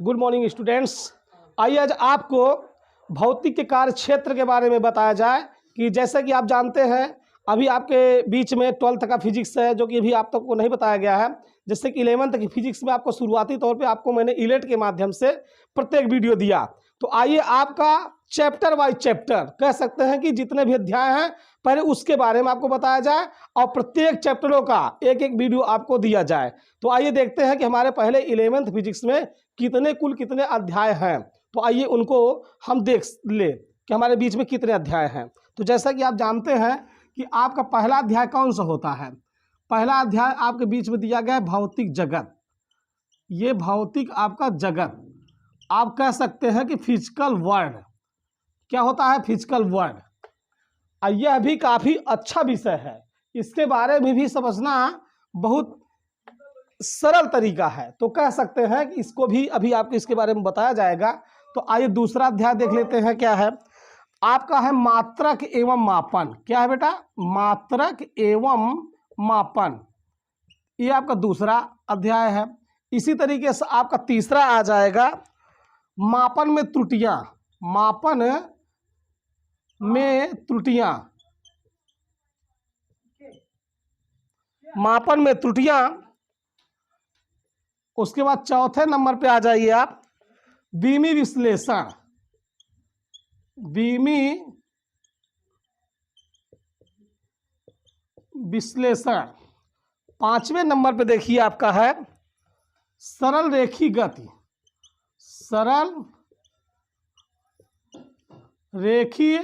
Good morning students. आइए आज आपको भौतिक के कार्य क्षेत्र के बारे में बताया जाए कि जैसे कि आप जानते हैं अभी आपके बीच में 12th का फिजिक्स है जो कि अभी आप तक को नहीं बताया गया है। जैसे कि 11th की फिजिक्स में आपको शुरुआती तौर पे आपको मैंने इलेट के माध्यम से प्रत्येक वीडियो दिया। तो आइए आपका चैप्टर बाय चैप्टर कह सकते हैं कि जितने भी अध्याय हैं पहले उसके बारे में आपको बताया जाए और प्रत्येक चैप्टरों का एक एक वीडियो आपको दिया जाए। तो आइए देखते हैं कि हमारे पहले 11th फिजिक्स में कितने अध्याय हैं। तो आइए उनको हम देख ले कि हमारे बीच में कितने अध्याय हैं। तो जैसा कि आप जानते हैं कि आपका पहला अध्याय कौन सा होता है। पहला अध्याय आपके बीच में दिया गया है भौतिक जगत। ये भौतिक आपका जगत आप कह सकते हैं कि फिजिकल वर्ल्ड क्या होता है, फिजिकल वर्ल्ड। यह भी काफ़ी अच्छा विषय है, इसके बारे में भी समझना बहुत सरल तरीका है। तो कह सकते हैं कि इसको भी अभी आपको इसके बारे में बताया जाएगा। तो आइए दूसरा अध्याय देख लेते हैं। क्या है आपका है मात्रक एवं मापन। क्या है बेटा, मात्रक एवं मापन। ये आपका दूसरा अध्याय है। इसी तरीके से आपका तीसरा आ जाएगा मापन में त्रुटियां। मापन में त्रुटियां, मापन में त्रुटियां। उसके बाद चौथे नंबर पे आ जाइए आप बीमी विश्लेषण। बीमी विश्लेषण। पांचवें नंबर पे देखिए आपका है सरल रेखी गति। सरल रेखीय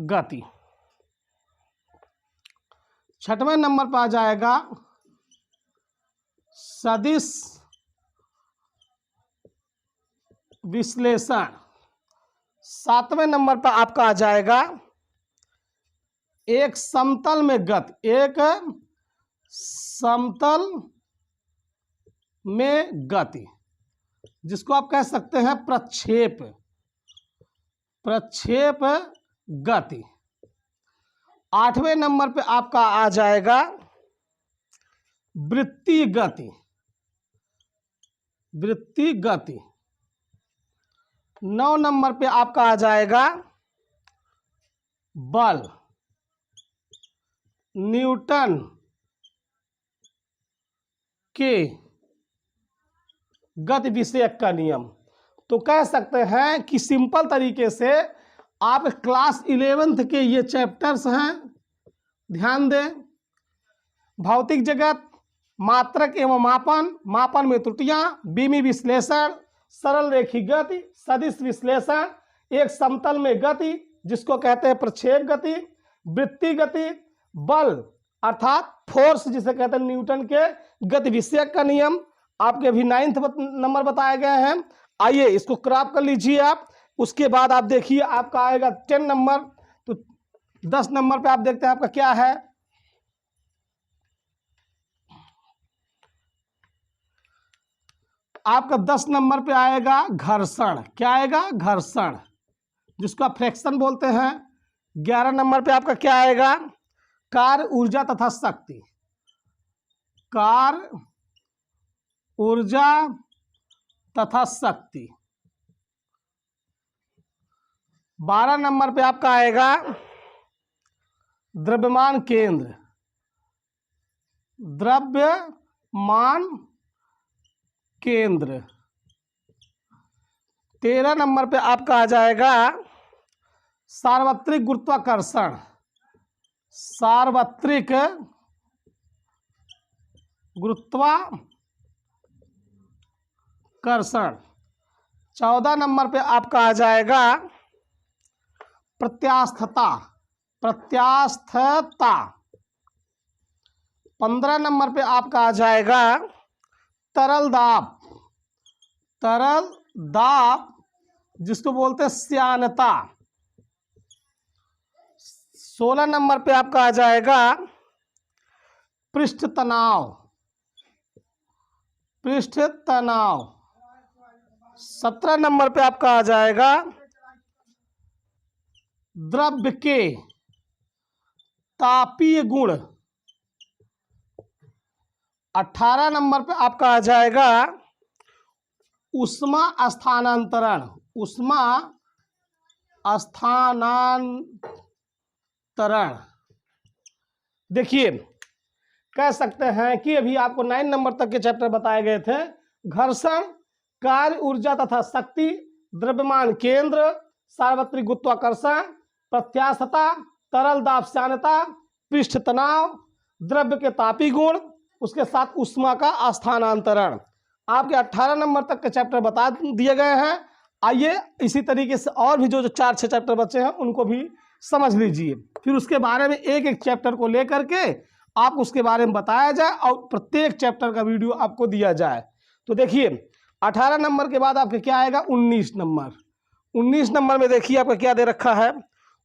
गति। छठवें नंबर पर आ जाएगा सदिश विश्लेषण। सातवें नंबर पर आपका आ जाएगा एक समतल में गति। एक समतल में गति जिसको आप कह सकते हैं प्रक्षेप। प्रक्षेप गति। आठवें नंबर पे आपका आ जाएगा वृत्तीय गति। वृत्तीय गति। 9 नंबर पे आपका आ जाएगा बल। न्यूटन के गति विषयक का नियम। तो कह सकते हैं कि सिंपल तरीके से आप क्लास 11th के ये चैप्टर्स हैं, ध्यान दें। भौतिक जगत, मात्रक एवं मापन, मापन में त्रुटियां, बीमी विश्लेषण, सरल रेखी गति, सदिश विश्लेषण, एक समतल में गति जिसको कहते हैं प्रक्षेप गति, वृत्तीय गति, बल अर्थात फोर्स जिसे कहते हैं न्यूटन के गति विषयक का नियम आपके अभी 9th नंबर बताए गए हैं। आइए इसको क्रॉप कर लीजिए आप। उसके बाद आप देखिए आपका आएगा 10 नंबर। तो 10 नंबर पे आप देखते हैं आपका क्या है, आपका 10 नंबर पे आएगा घर्षण। क्या आएगा, घर्षण जिसको आप फ्रैक्शन बोलते हैं। 11 नंबर पे आपका क्या आएगा, कार्य ऊर्जा तथा शक्ति। कार्य ऊर्जा तथा शक्ति। 12 नंबर पे आपका आएगा द्रव्यमान केंद्र। द्रव्यमान केंद्र। 13 नंबर पे आपका आ जाएगा सार्वत्रिक गुरुत्वाकर्षण। सार्वत्रिक गुरुत्वाकर्षण। 14 नंबर पे आपका आ जाएगा प्रत्यास्थता। प्रत्यास्थता। 15 नंबर पे आपका आ जाएगा तरल दाब। तरल दाब जिसको बोलते हैं श्यानता। 16 नंबर पे आपका आ जाएगा पृष्ठ तनाव। पृष्ठ तनाव। 17 नंबर पे आपका आ जाएगा द्रव्य के तापीय गुण। 18 नंबर पे आपका आ जाएगा उष्मा स्थानांतरण, उष्मा स्थानांतरण। देखिए, कह सकते हैं कि अभी आपको 9 नंबर तक के चैप्टर बताए गए थे। घर्षण, कार्य ऊर्जा तथा शक्ति, द्रव्यमान केंद्र, सार्वत्रिक गुरुत्वाकर्षण, प्रत्यास्थता, तरल दाब श्यानता, पृष्ठ तनाव, द्रव्य के तापी गुण, उसके साथ ऊष्मा का स्थानांतरण। आपके 18 नंबर तक के चैप्टर बता दिए गए हैं। आइए इसी तरीके से और भी जो 4-6 चैप्टर बचे हैं उनको भी समझ लीजिए, फिर उसके बारे में एक एक चैप्टर को लेकर के आप उसके बारे में बताया जाए और प्रत्येक चैप्टर का वीडियो आपको दिया जाए। तो देखिए 18 नंबर के बाद आपके क्या आएगा, 19 नंबर। 19 नंबर में देखिए आपका क्या दे रखा है,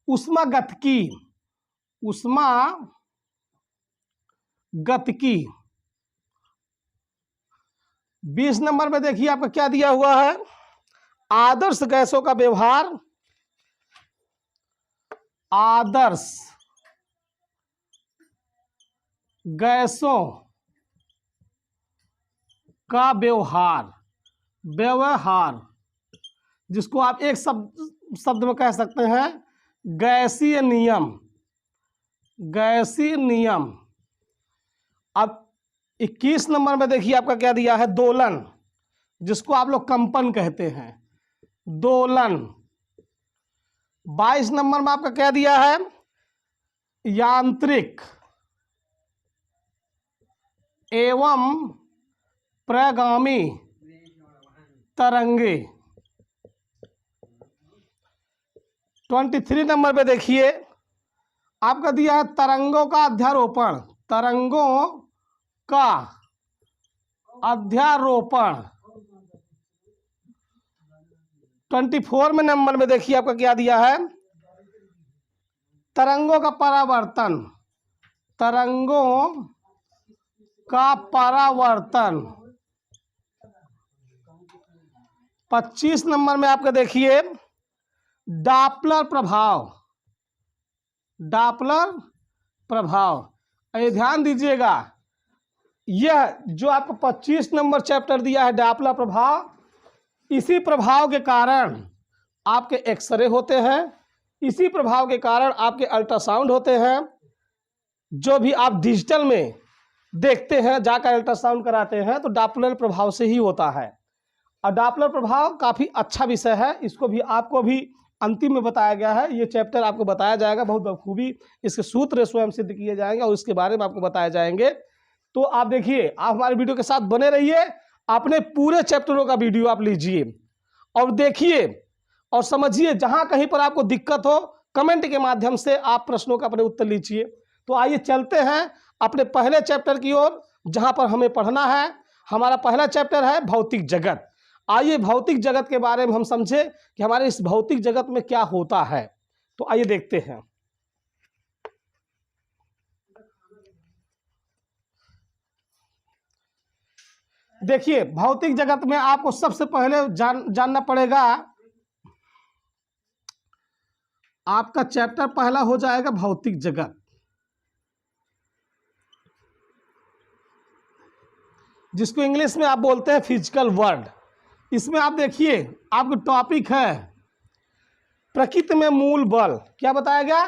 ऊष्मागतिकी, ऊष्मागतिकी। 20 नंबर में देखिए आपका क्या दिया हुआ है, आदर्श गैसों का व्यवहार, आदर्श गैसों का व्यवहार, जिसको आप एक शब्द में कह सकते हैं गैसीय नियम, गैसीय नियम। अब 21 नंबर में देखिए आपका क्या दिया है, दोलन, जिसको आप लोग कंपन कहते हैं, दोलन। 22 नंबर में आपका क्या दिया है, यांत्रिक एवं प्रगामी तरंगे। 23 नंबर पे देखिए आपका दिया है तरंगों का अध्यारोपण, तरंगों का अध्यारोपण। 24 में नंबर में देखिए आपका क्या दिया है, तरंगों का परावर्तन, तरंगों का परावर्तन। 25 नंबर में आपका देखिए डॉपलर प्रभाव, डॉपलर प्रभाव। ये ध्यान दीजिएगा, यह जो आपको 25 नंबर चैप्टर दिया है डॉपलर प्रभाव, इसी प्रभाव के कारण आपके एक्सरे होते हैं, इसी प्रभाव के कारण आपके अल्ट्रासाउंड होते हैं। जो भी आप डिजिटल में देखते हैं, जाकर अल्ट्रासाउंड कराते हैं, तो डॉपलर प्रभाव से ही होता है। और डॉपलर प्रभाव काफ़ी अच्छा विषय है, इसको भी आपको भी अंतिम में बताया गया है। ये चैप्टर आपको बताया जाएगा बहुत बखूबी, इसके सूत्र स्वयं सिद्ध किए जाएंगे और इसके बारे में आपको बताए जाएंगे। तो आप देखिए, आप हमारे वीडियो के साथ बने रहिए, अपने पूरे चैप्टरों का वीडियो आप लीजिए और देखिए और समझिए। जहाँ कहीं पर आपको दिक्कत हो, कमेंट के माध्यम से आप प्रश्नों का अपने उत्तर लीजिए। तो आइए चलते हैं अपने पहले चैप्टर की ओर, जहाँ पर हमें पढ़ना है। हमारा पहला चैप्टर है भौतिक जगत। आइए भौतिक जगत के बारे में हम समझे कि हमारे इस भौतिक जगत में क्या होता है। तो आइए देखते हैं। देखिए भौतिक जगत में आपको सबसे पहले जानना पड़ेगा, आपका चैप्टर पहला हो जाएगा भौतिक जगत, जिसको इंग्लिश में आप बोलते हैं फिजिकल वर्ल्ड। इसमें आप देखिए आपका टॉपिक है प्रकृति में मूल बल। क्या बताया गया,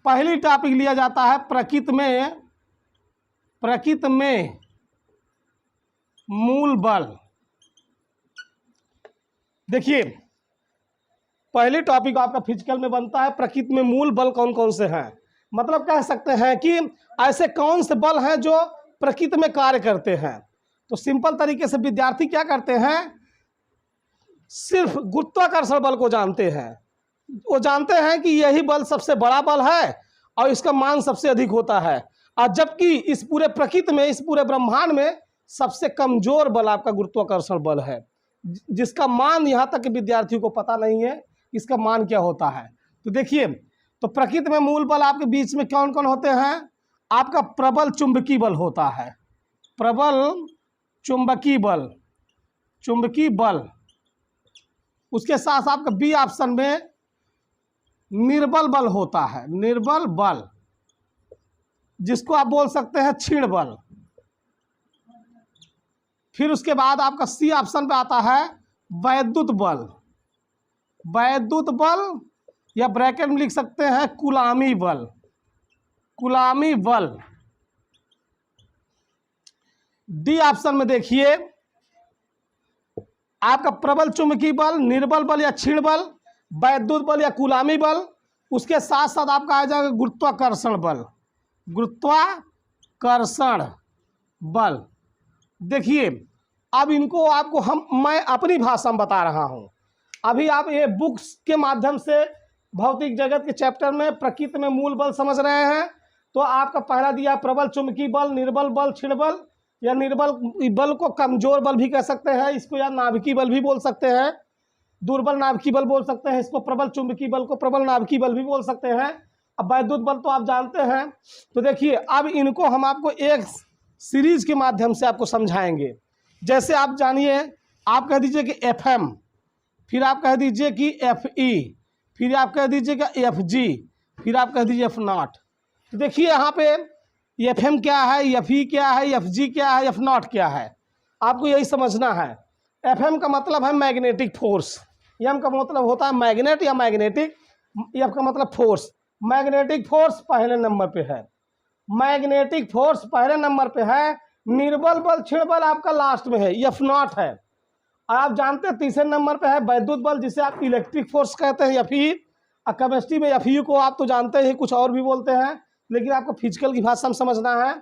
पहली टॉपिक लिया जाता है प्रकृति में मूल बल। देखिए पहली टॉपिक आपका फिजिकल में बनता है प्रकृति में मूल बल कौन कौन से हैं। मतलब कह सकते हैं कि ऐसे कौन से बल हैं जो प्रकृति में कार्य करते हैं। तो सिंपल तरीके से विद्यार्थी क्या करते हैं, सिर्फ गुरुत्वाकर्षण बल को जानते हैं। वो जानते हैं कि यही बल सबसे बड़ा बल है और इसका मान सबसे अधिक होता है, और जबकि इस पूरे प्रकृति में, इस पूरे ब्रह्मांड में सबसे कमजोर बल आपका गुरुत्वाकर्षण बल है, जिसका मान यहाँ तक कि विद्यार्थियों को पता नहीं है इसका मान क्या होता है। तो देखिए, तो प्रकृति में मूल बल आपके बीच में कौन कौन होते हैं, आपका प्रबल चुंबकीय बल होता है, प्रबल चुंबकीय बल। उसके साथ आपका बी ऑप्शन में निर्बल बल होता है, निर्बल बल, जिसको आप बोल सकते हैं क्षीण बल। फिर उसके बाद आपका सी ऑप्शन पे आता है वैद्युत बल, वैद्युत बल या ब्रैकेट में लिख सकते हैं कूलामी बल, कूलामी बल। डी ऑप्शन में देखिए आपका प्रबल चुंबकीय बल, निर्बल बल या क्षीण बल, वैद्युत बल या कूलामी बल, उसके साथ साथ आपका आ जाएगा गुरुत्वाकर्षण बल, गुरुत्वाकर्षण बल। देखिए अब इनको आपको मैं अपनी भाषा में बता रहा हूँ। अभी आप ये बुक्स के माध्यम से भौतिक जगत के चैप्टर में प्रकृति में मूल बल समझ रहे हैं। तो आपका पहला दिया प्रबल चुंबकीय बल, निर्बल बल, क्षीण बल, या निर्बल बल को कमजोर बल भी कह सकते हैं इसको, या नाभिकीय बल भी बोल सकते हैं, दुर्बल नाभिकीय बल बोल सकते हैं इसको, प्रबल चुंबकीय बल को प्रबल नाभिकीय बल भी बोल सकते हैं। अब वैद्युत बल तो आप जानते हैं। तो देखिए अब इनको हम आपको एक सीरीज के माध्यम से आपको समझाएंगे। जैसे आप जानिए, आप कह दीजिए कि FM, फिर आप कह दीजिए कि FE, फिर आप कह दीजिएगा FG, फिर आप कह दीजिए F0। तो देखिए यहाँ पे FM क्या है, FE क्या है, FG क्या है, F0 क्या है, आपको यही समझना है। FM का मतलब है मैग्नेटिक फोर्स, M का मतलब होता है मैग्नेट या मैग्नेटिक, F का मतलब फोर्स। मैग्नेटिक फोर्स पहले नंबर पे है, मैग्नेटिक फोर्स पहले नंबर पे है। निर्बल बल क्षीण बल आपका लास्ट में है, F0 है। आप जानते हैं तीसरे नंबर पे है वैद्युत बल, जिसे आप इलेक्ट्रिक फोर्स कहते हैं, FE। केमिस्ट्री में FE को आप तो जानते हैं, कुछ और भी बोलते हैं, लेकिन आपको फिजिकल की भाषा में समझना है।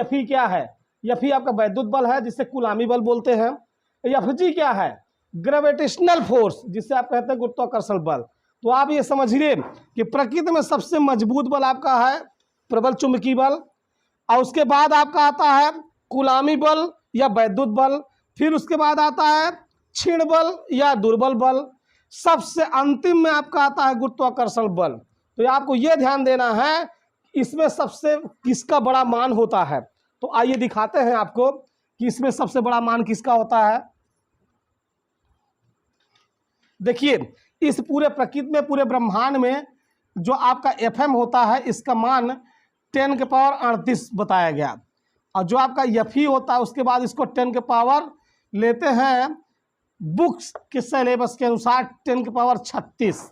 FE क्या है, FE आपका वैद्युत बल है जिसे कूलामी बल बोलते हैं। FG क्या है, ग्रेविटेशनल फोर्स, जिसे आप कहते हैं गुरुत्वाकर्षण बल। तो आप ये समझिए कि प्रकृति में सबसे मजबूत बल आपका है प्रबल चुंबकीय बल, और उसके बाद आपका आता है कूलामी बल या वैद्युत बल, फिर उसके बाद आता है क्षीण बल या दुर्बल बल, सबसे अंतिम में आपका आता है गुरुत्वाकर्षण बल। तो आपको ये ध्यान देना है इसमें सबसे किसका बड़ा मान होता है। तो आइए दिखाते हैं आपको कि इसमें सबसे बड़ा मान किसका होता है। देखिए इस पूरे प्रकृति में, पूरे ब्रह्मांड में जो आपका FM होता है इसका मान 10 के पावर 38 बताया गया, और जो आपका FE होता है उसके बाद इसको 10 के पावर लेते हैं बुक्स के सिलेबस के अनुसार 10 के पावर 36,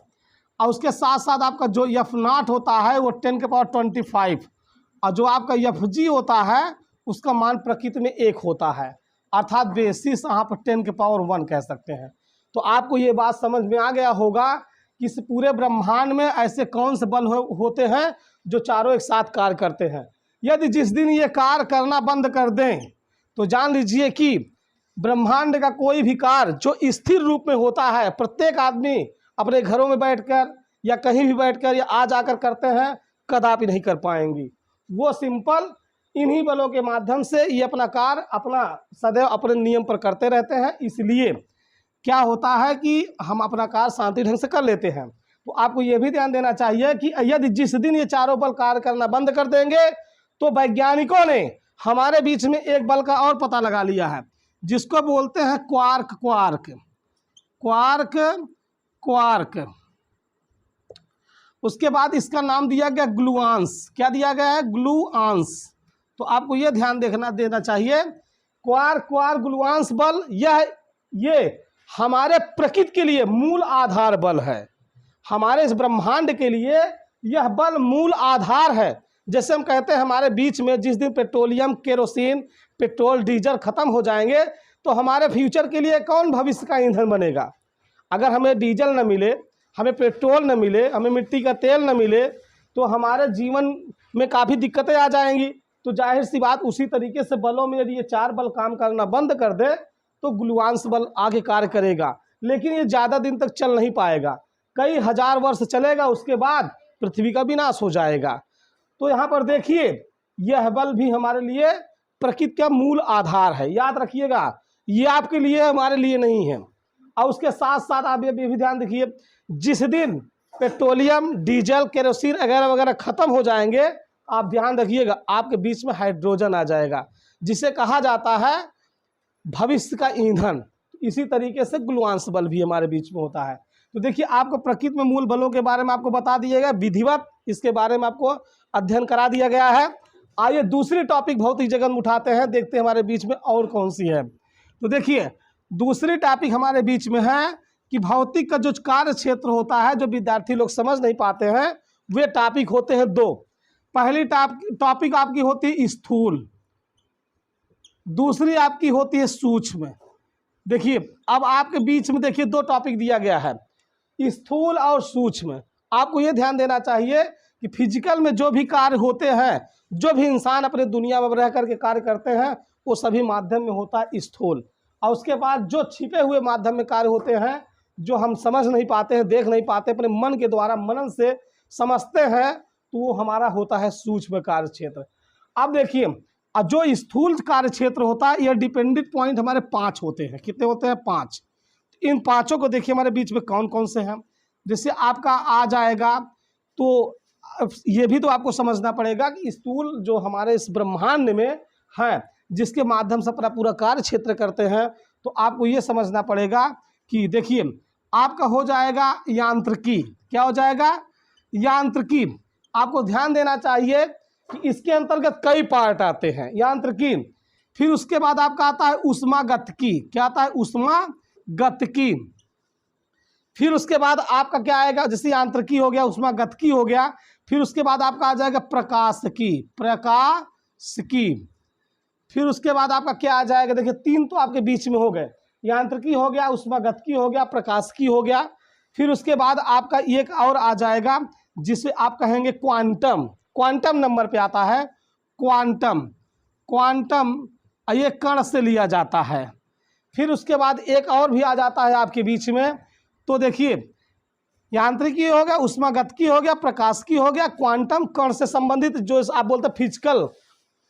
और उसके साथ साथ आपका जो F0 होता है वो 10 के पावर 25, और जो आपका FG होता है उसका मान प्रकृति में 1 होता है, अर्थात बेसिस यहाँ पर 10 के पावर 1 कह सकते हैं। तो आपको ये बात समझ में आ गया होगा कि इस पूरे ब्रह्मांड में ऐसे कौन से बल होते हैं जो चारों एक साथ कार्य करते हैं। यदि जिस दिन ये कार्य करना बंद कर दें तो जान लीजिए कि ब्रह्मांड का कोई भी कार्य जो स्थिर रूप में होता है, प्रत्येक आदमी अपने घरों में बैठकर या कहीं भी बैठकर या आ जाकर करते हैं, कदापि नहीं कर पाएंगी। वो सिंपल इन्हीं बलों के माध्यम से ये अपना कार्य अपना सदैव अपने नियम पर करते रहते हैं। इसलिए क्या होता है कि हम अपना कार्य शांति ढंग से कर लेते हैं। तो आपको ये भी ध्यान देना चाहिए कि यदि जिस दिन ये चारों बल कार्य करना बंद कर देंगे तो वैज्ञानिकों ने हमारे बीच में एक बल का और पता लगा लिया है, जिसको बोलते हैं क्वार्क, क्वार्क, क्वार्क, क्वार्क। उसके बाद इसका नाम दिया गया ग्लूआंस। क्या दिया गया है, ग्लूआंस। तो आपको यह ध्यान देना चाहिए क्वार्क, क्वार्क, ग्लूआंस बल ये हमारे प्रकृति के लिए मूल आधार बल है। हमारे इस ब्रह्मांड के लिए यह बल मूल आधार है। जैसे हम कहते हैं हमारे बीच में जिस दिन पेट्रोलियम, केरोसिन, पेट्रोल, डीजल खत्म हो जाएंगे तो हमारे फ्यूचर के लिए कौन भविष्य का ईंधन बनेगा। अगर हमें डीजल न मिले, हमें पेट्रोल न मिले, हमें मिट्टी का तेल न मिले तो हमारे जीवन में काफ़ी दिक्कतें आ जाएंगी। तो जाहिर सी बात उसी तरीके से बलों में यदि ये चार बल काम करना बंद कर दे तो ग्लूआंस बल आगे कार्य करेगा, लेकिन ये ज़्यादा दिन तक चल नहीं पाएगा, कई हजार वर्ष चलेगा, उसके बाद पृथ्वी का विनाश हो जाएगा। तो यहाँ पर देखिए यह बल भी हमारे लिए प्रकृति का मूल आधार है, याद रखिएगा, ये आपके लिए हमारे लिए नहीं है। और उसके साथ साथ आप ये भी ध्यान रखिए, जिस दिन पेट्रोलियम, डीजल, केरोसिन वगैरह वगैरह खत्म हो जाएंगे, आप ध्यान रखिएगा आपके बीच में हाइड्रोजन आ जाएगा, जिसे कहा जाता है भविष्य का ईंधन। इसी तरीके से ग्लूआंस बल भी हमारे बीच में होता है। तो देखिए आपको प्रकृति में मूल बलों के बारे में आपको बता दिया गया, विधिवत इसके बारे में आपको अध्ययन करा दिया गया है। आइए दूसरी टॉपिक भौतिक जगत में उठाते हैं, देखते हैं हमारे बीच में और कौन सी है। तो देखिए दूसरी टॉपिक हमारे बीच में है कि भौतिक का जो कार्य क्षेत्र होता है, जो विद्यार्थी लोग समझ नहीं पाते हैं, वे टॉपिक होते हैं दो। पहली टॉपिक आपकी होती है स्थूल, दूसरी आपकी होती है सूक्ष्म। देखिए अब आपके बीच में देखिए दो टॉपिक दिया गया है, स्थूल और सूक्ष्म। आपको ये ध्यान देना चाहिए कि फिजिकल में जो भी कार्य होते हैं, जो भी इंसान अपने दुनिया में रह करके कार्य करते हैं, वो सभी माध्यम में होता है स्थूल। और उसके बाद जो छिपे हुए माध्यम में कार्य होते हैं, जो हम समझ नहीं पाते हैं, देख नहीं पाते, अपने मन के द्वारा मनन से समझते हैं, तो वो हमारा होता है सूक्ष्म कार्य क्षेत्र। अब देखिए जो स्थूल कार्य क्षेत्र होता है, यह डिपेंडेंट पॉइंट हमारे 5 होते हैं। कितने होते हैं? 5। इन पांचों को देखिए हमारे बीच में कौन कौन से हैं। जैसे आपका आ जाएगा, तो ये भी तो आपको समझना पड़ेगा कि स्थूल जो हमारे इस ब्रह्मांड में है, जिसके माध्यम से अपना पूरा कार्य क्षेत्र करते हैं, तो आपको ये समझना पड़ेगा कि देखिए आपका हो जाएगा यांत्रिकी। क्या हो जाएगा? यांत्रिकी। आपको ध्यान देना चाहिए कि इसके अंतर्गत कई पार्ट आते हैं, यांत्रिकी। फिर उसके बाद आपका आता है ऊष्मागतिकी। क्या आता है? ऊष्मागतिकी। फिर उसके बाद आपका क्या आएगा? जैसे यांत्रिकी हो गया, ऊष्मागतिकी हो गया, फिर उसके बाद आपका आ जाएगा प्रकाशिकी। प्रकाशिकी। फिर उसके बाद आपका क्या आ जाएगा? देखिए 3 तो आपके बीच में हो गए, यांत्रिकी हो गया, ऊष्मागतिकी हो गया, प्रकाशिकी हो गया। फिर उसके बाद आपका एक और आ जाएगा जिसे आप कहेंगे क्वांटम। क्वांटम नंबर पे आता है क्वांटम। क्वांटम ये कण से लिया जाता है। फिर उसके बाद एक और भी आ जाता है आपके बीच में, तो देखिए यांत्रिकी हो गया, ऊष्मागतिकी हो गया, प्रकाशिकी हो गया, क्वांटम कण से संबंधित जो आप बोलते हैं फिजिकल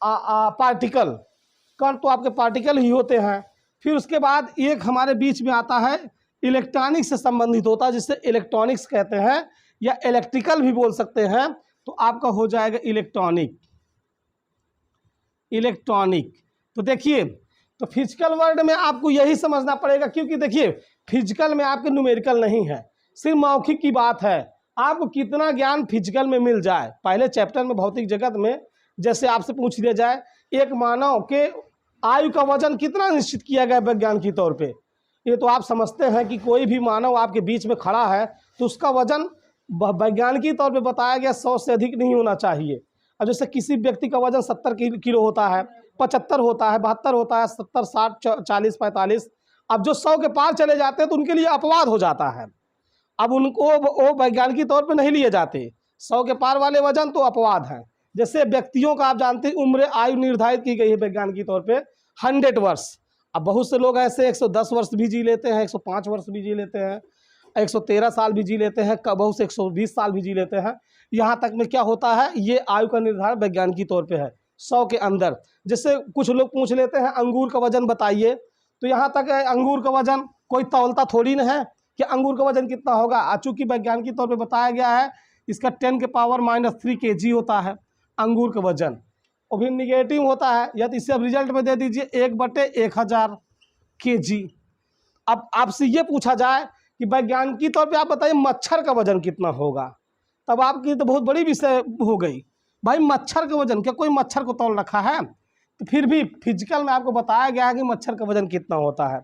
पार्टिकल। कण तो आपके पार्टिकल ही होते हैं। फिर उसके बाद एक हमारे बीच में आता है इलेक्ट्रॉनिक्स से संबंधित होता है, जिसे इलेक्ट्रॉनिक्स कहते हैं या इलेक्ट्रिकल भी बोल सकते हैं। तो आपका हो जाएगा इलेक्ट्रॉनिक। इलेक्ट्रॉनिक। तो देखिए तो फिजिकल वर्ड में आपको यही समझना पड़ेगा, क्योंकि देखिए फिजिकल में आपके न्यूमेरिकल नहीं है, सिर्फ मौखिक की बात है। आपको कितना ज्ञान फिजिकल में मिल जाए। पहले चैप्टर में भौतिक जगत में जैसे आपसे पूछ लिया जाए, एक मानव के आयु का वजन कितना निश्चित किया गया विज्ञान के तौर पे, ये तो आप समझते हैं कि कोई भी मानव आपके बीच में खड़ा है तो उसका वजन वैज्ञानिक तौर पे बताया गया 100 से अधिक नहीं होना चाहिए। अब जैसे किसी व्यक्ति का वजन 70 किलो होता है, 75 होता है, 72 होता है, 70, 60, 40, 45। अब जो 100 के पार चले जाते हैं तो उनके लिए अपवाद हो जाता है। अब उनको वो वैज्ञानिक तौर पे नहीं लिए जाते। 100 के पार वाले वजन तो अपवाद हैं। जैसे व्यक्तियों का आप जानते हैं उम्र आयु निर्धारित की गई है वैज्ञानिक तौर पे 100 वर्ष। अब बहुत से लोग ऐसे 110 वर्ष भी जी लेते हैं, 105 वर्ष भी जी लेते हैं, 113 साल भी जी लेते हैं, बहुत से 120 साल भी जी लेते हैं। यहाँ तक में क्या होता है, ये आयु का निर्धारण वैज्ञानिक तौर पे है 100 के अंदर। जैसे कुछ लोग पूछ लेते हैं अंगूर का वजन बताइए, तो यहाँ तक है अंगूर का वजन कोई तौलता थोड़ी ना है कि अंगूर का वजन कितना होगा। चूँकि वैज्ञानिक तौर पे बताया गया है इसका 10⁻³ kg होता है अंगूर का वजन, और भी निगेटिव होता है, या तो इसे अब रिजल्ट में दे दीजिए 1/1000 kg। अब आपसे ये पूछा जाए कि वैज्ञानिक तौर पे आप बताइए मच्छर का वजन कितना होगा, तब आपकी तो बहुत बड़ी विषय हो गई। भाई मच्छर का वजन, क्या कोई मच्छर को तौल रखा है? तो फिर भी फिजिकल में आपको बताया गया है कि मच्छर का वजन कितना होता है।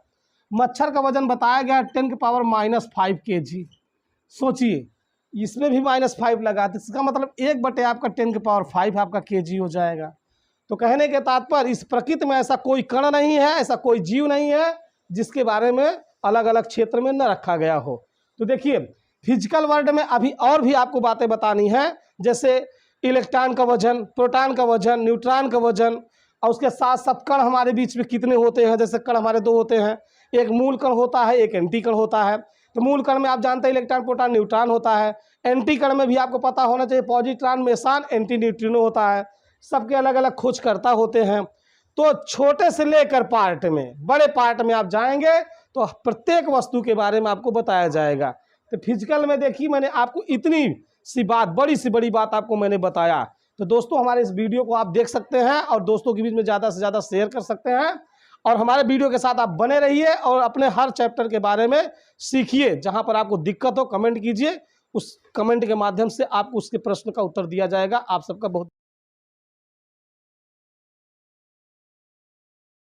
मच्छर का वजन बताया गया है 10⁻⁵ kg। सोचिए इसमें भी -5 लगा, तो इसका मतलब 1/10 आपका 10⁵ आपका kg हो जाएगा। तो कहने के तात्पर्य इस प्रकृति में ऐसा कोई कण नहीं है, ऐसा कोई जीव नहीं है जिसके बारे में अलग अलग क्षेत्र में न रखा गया हो। तो देखिए फिजिकल वर्ल्ड में अभी और भी आपको बातें बतानी है, जैसे इलेक्ट्रॉन का वजन, प्रोटॉन का वजन, न्यूट्रॉन का वजन, और उसके साथ साथ कण हमारे बीच में कितने होते हैं। जैसे कण हमारे 2 होते हैं, एक मूल कण होता है, एक एंटी कण होता है। तो मूल कण में आप जानते हैं इलेक्ट्रॉन, प्रोटॉन, न्यूट्रॉन होता है। एंटी कण में भी आपको पता होना चाहिए पॉजिट्रॉन, मेसान, एंटी न्यूट्रिनो होता है। सबके अलग अलग खोजकर्ता होते हैं। तो छोटे से लेकर पार्ट में बड़े पार्ट में आप जाएंगे तो प्रत्येक वस्तु के बारे में आपको बताया जाएगा। तो फिजिकल में देखिए मैंने आपको इतनी सी बात, बड़ी से बड़ी बात आपको मैंने बताया। तो दोस्तों हमारे इस वीडियो को आप देख सकते हैं और दोस्तों के बीच में ज़्यादा से ज़्यादा शेयर कर सकते हैं, और हमारे वीडियो के साथ आप बने रहिए और अपने हर चैप्टर के बारे में सीखिए। जहां पर आपको दिक्कत हो कमेंट कीजिए, उस कमेंट के माध्यम से आपको उसके प्रश्न का उत्तर दिया जाएगा। आप सबका बहुत